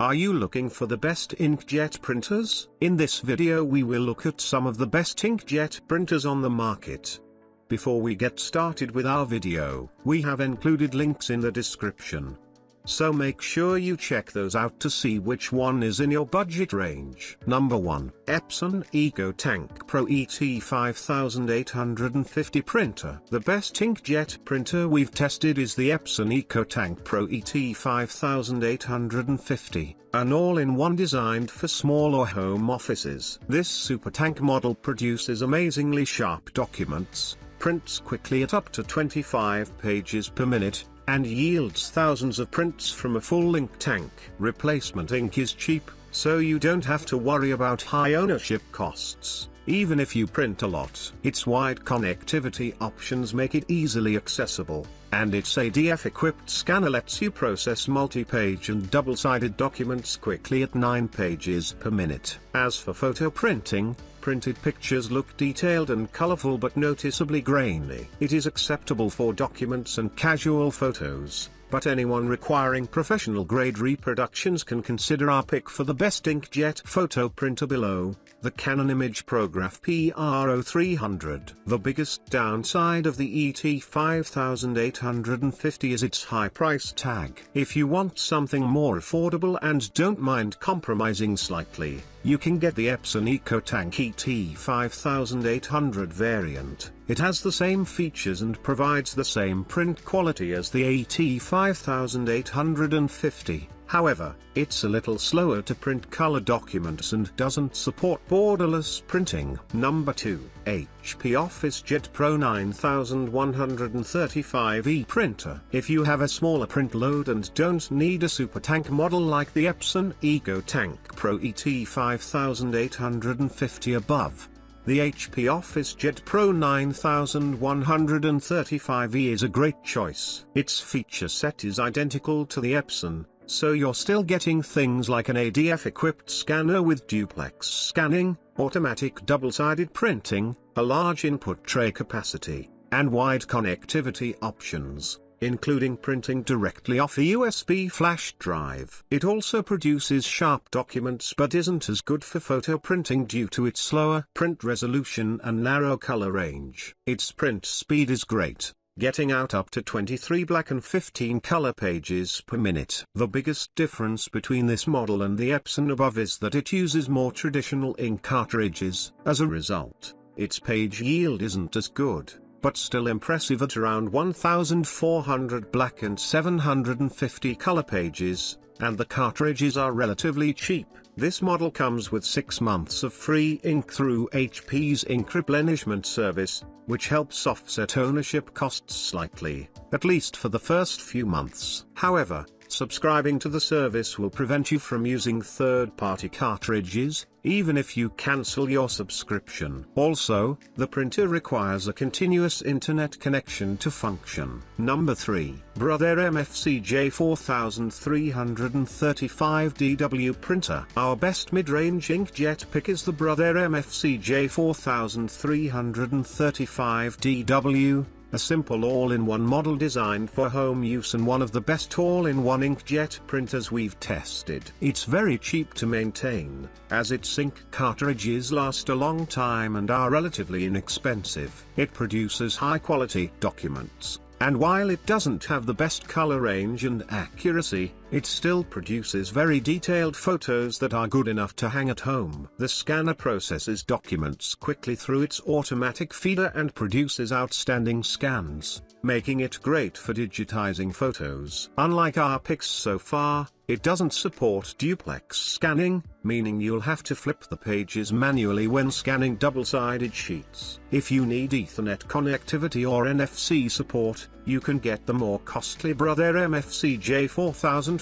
Are you looking for the best inkjet printers? In this video we will look at some of the best inkjet printers on the market. Before we get started with our video, we have included links in the description. So make sure you check those out to see which one is in your budget range. Number 1. Epson EcoTank Pro ET5850 printer. The best inkjet printer we've tested is the Epson EcoTank Pro ET5850, an all-in-one designed for small or home offices. This super tank model produces amazingly sharp documents, prints quickly at up to 25 pages per minute, and yields thousands of prints from a full ink tank. Replacement ink is cheap, so you don't have to worry about high ownership costs, even if you print a lot. Its wide connectivity options make it easily accessible, and its ADF-equipped scanner lets you process multi-page and double-sided documents quickly at 9 pages per minute. As for photo printing, printed pictures look detailed and colorful but noticeably grainy. It is acceptable for documents and casual photos, but anyone requiring professional-grade reproductions can consider our pick for the best inkjet photo printer below, the Canon imagePROGRAF PRO300. The biggest downside of the ET5850 is its high price tag. If you want something more affordable and don't mind compromising slightly, you can get the Epson EcoTank ET5800 variant. It has the same features and provides the same print quality as the ET5850. However, it's a little slower to print color documents and doesn't support borderless printing. Number 2. HP OfficeJet Pro 9135E printer. If you have a smaller print load and don't need a super tank model like the Epson EcoTank Pro ET5850 above, the HP OfficeJet Pro 9135E is a great choice. Its feature set is identical to the Epson, so you're still getting things like an ADF-equipped scanner with duplex scanning, automatic double-sided printing, a large input tray capacity, and wide connectivity options, including printing directly off a USB flash drive. It also produces sharp documents but isn't as good for photo printing due to its slower print resolution and narrow color range. Its print speed is great, getting out up to 23 black and 15 color pages per minute. The biggest difference between this model and the Epson above is that it uses more traditional ink cartridges. As a result, its page yield isn't as good, but still impressive at around 1,400 black and 750 color pages, and the cartridges are relatively cheap. This model comes with 6 months of free ink through HP's ink replenishment service, which helps offset ownership costs slightly, at least for the first few months. However, subscribing to the service will prevent you from using third-party cartridges, even if you cancel your subscription. Also, the printer requires a continuous internet connection to function. Number 3. Brother MFCJ 4335DW printer. Our best mid-range inkjet pick is the Brother MFCJ 4335DW. A simple all-in-one model designed for home use and one of the best all-in-one inkjet printers we've tested. It's very cheap to maintain, as its ink cartridges last a long time and are relatively inexpensive. It produces high-quality documents, and while it doesn't have the best color range and accuracy, it still produces very detailed photos that are good enough to hang at home. The scanner processes documents quickly through its automatic feeder and produces outstanding scans, making it great for digitizing photos. Unlike our picks so far, it doesn't support duplex scanning, meaning you'll have to flip the pages manually when scanning double-sided sheets. If you need Ethernet connectivity or NFC support, you can get the more costly Brother MFCJ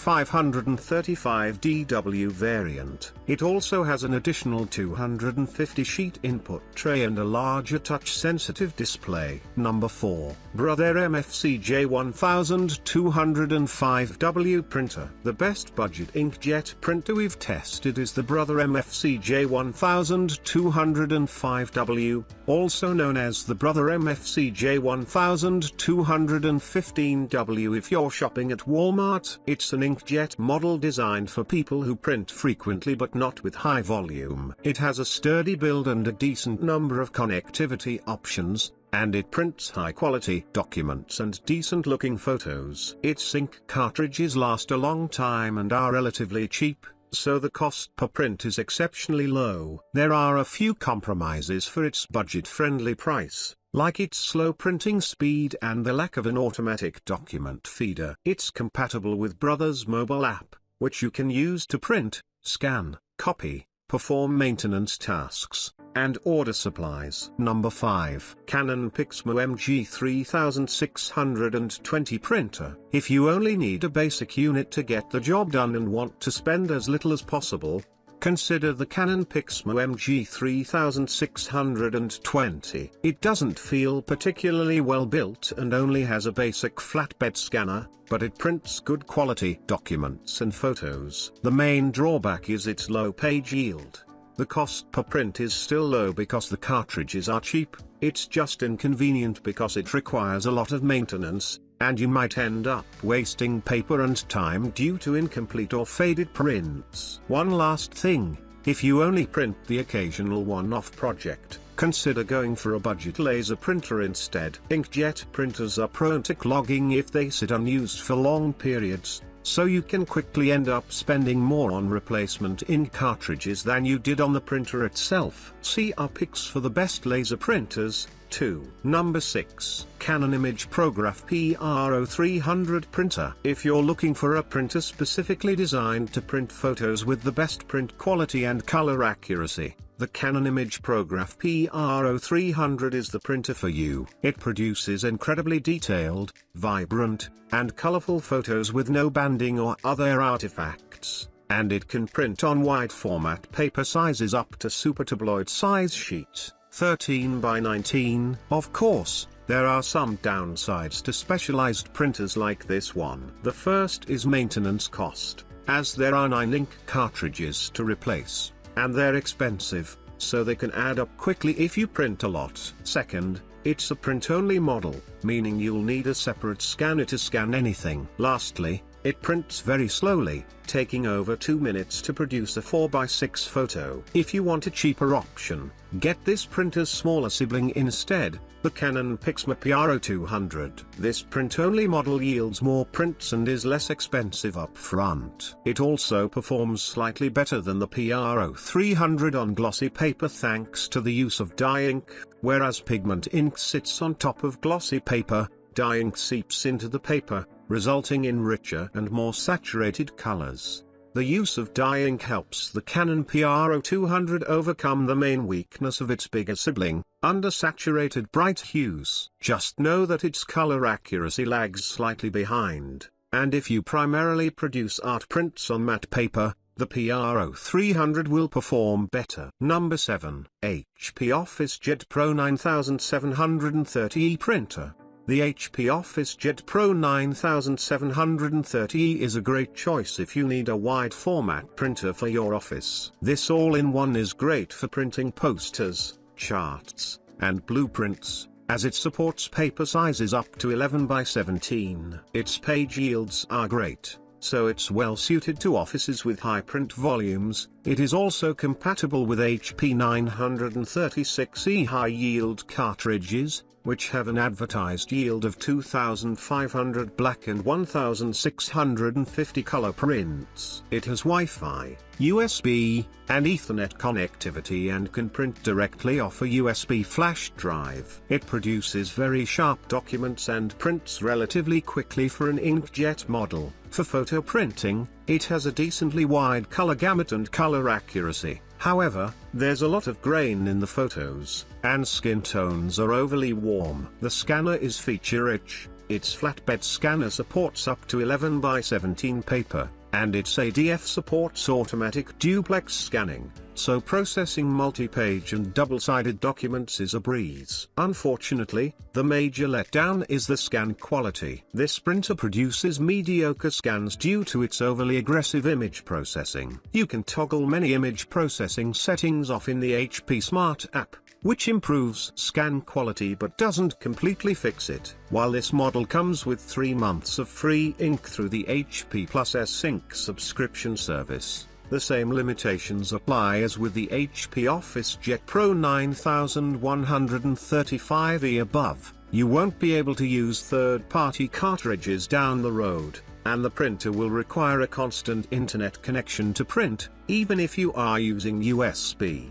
4535DW variant. It also has an additional 250-sheet input tray and a larger touch-sensitive display. Number 4. Brother MFCJ 1205W printer. The best best budget inkjet printer we've tested is the Brother MFCJ 1205W, also known as the Brother MFCJ 1215W if you're shopping at Walmart. It's an inkjet model designed for people who print frequently but not with high volume. It has a sturdy build and a decent number of connectivity options, and it prints high-quality documents and decent-looking photos. Its ink cartridges last a long time and are relatively cheap, so the cost per print is exceptionally low. There are a few compromises for its budget-friendly price, like its slow printing speed and the lack of an automatic document feeder. It's compatible with Brother's mobile app, which you can use to print, scan, copy, perform maintenance tasks, and order supplies. Number 5. Canon PIXMA MG3620 printer. If you only need a basic unit to get the job done and want to spend as little as possible, consider the Canon PIXMA MG3620. It doesn't feel particularly well built and only has a basic flatbed scanner, but it prints good quality documents and photos. The main drawback is its low page yield. The cost per print is still low because the cartridges are cheap. It's just inconvenient because it requires a lot of maintenance, and you might end up wasting paper and time due to incomplete or faded prints. One last thing, if you only print the occasional one-off project, consider going for a budget laser printer instead. Inkjet printers are prone to clogging if they sit unused for long periods, so you can quickly end up spending more on replacement ink cartridges than you did on the printer itself. See our picks for the best laser printers. 2. Number 6. Canon imagePROGRAF PR0300 printer. If you're looking for a printer specifically designed to print photos with the best print quality and color accuracy, the Canon imagePROGRAF PR0300 is the printer for you. It produces incredibly detailed, vibrant, and colorful photos with no banding or other artifacts, and it can print on wide format paper sizes up to super tabloid size sheet, 13 by 19. Of course, there are some downsides to specialized printers like this one. The first is maintenance cost, as there are 9 ink cartridges to replace, and they're expensive, so they can add up quickly if you print a lot. Second, it's a print-only model, meaning you'll need a separate scanner to scan anything. Lastly, it prints very slowly, taking over 2 minutes to produce a 4x6 photo. If you want a cheaper option, get this printer's smaller sibling instead, the Canon PIXMA PR0200. This print-only model yields more prints and is less expensive up front. It also performs slightly better than the PR0300 on glossy paper thanks to the use of dye ink, whereas pigment ink sits on top of glossy paper. Dye ink seeps into the paper, resulting in richer and more saturated colors. The use of dye ink helps the Canon PR0200 overcome the main weakness of its bigger sibling, undersaturated bright hues. Just know that its color accuracy lags slightly behind, and if you primarily produce art prints on matte paper, the PR0300 will perform better. Number 7. HP OfficeJet Pro 9730E printer. The HP OfficeJet Pro 9730E is a great choice if you need a wide format printer for your office. This all-in-one is great for printing posters, charts, and blueprints, as it supports paper sizes up to 11 by 17. Its page yields are great, so it's well suited to offices with high print volumes. It is also compatible with HP 936E high-yield cartridges, which have an advertised yield of 2,500 black and 1,650 color prints. It has Wi-Fi, USB, and Ethernet connectivity and can print directly off a USB flash drive. It produces very sharp documents and prints relatively quickly for an inkjet model. For photo printing, it has a decently wide color gamut and color accuracy. However, there's a lot of grain in the photos, and skin tones are overly warm. The scanner is feature-rich. Its flatbed scanner supports up to 11 by 17 paper, and its ADF supports automatic duplex scanning, so processing multi-page and double-sided documents is a breeze. Unfortunately, the major letdown is the scan quality. This printer produces mediocre scans due to its overly aggressive image processing. You can toggle many image processing settings off in the HP Smart app, which improves scan quality but doesn't completely fix it. While this model comes with 3 months of free ink through the HP Plus S-Ink subscription service, the same limitations apply as with the HP OfficeJet Pro 9135E above. You won't be able to use third-party cartridges down the road, and the printer will require a constant internet connection to print, even if you are using USB.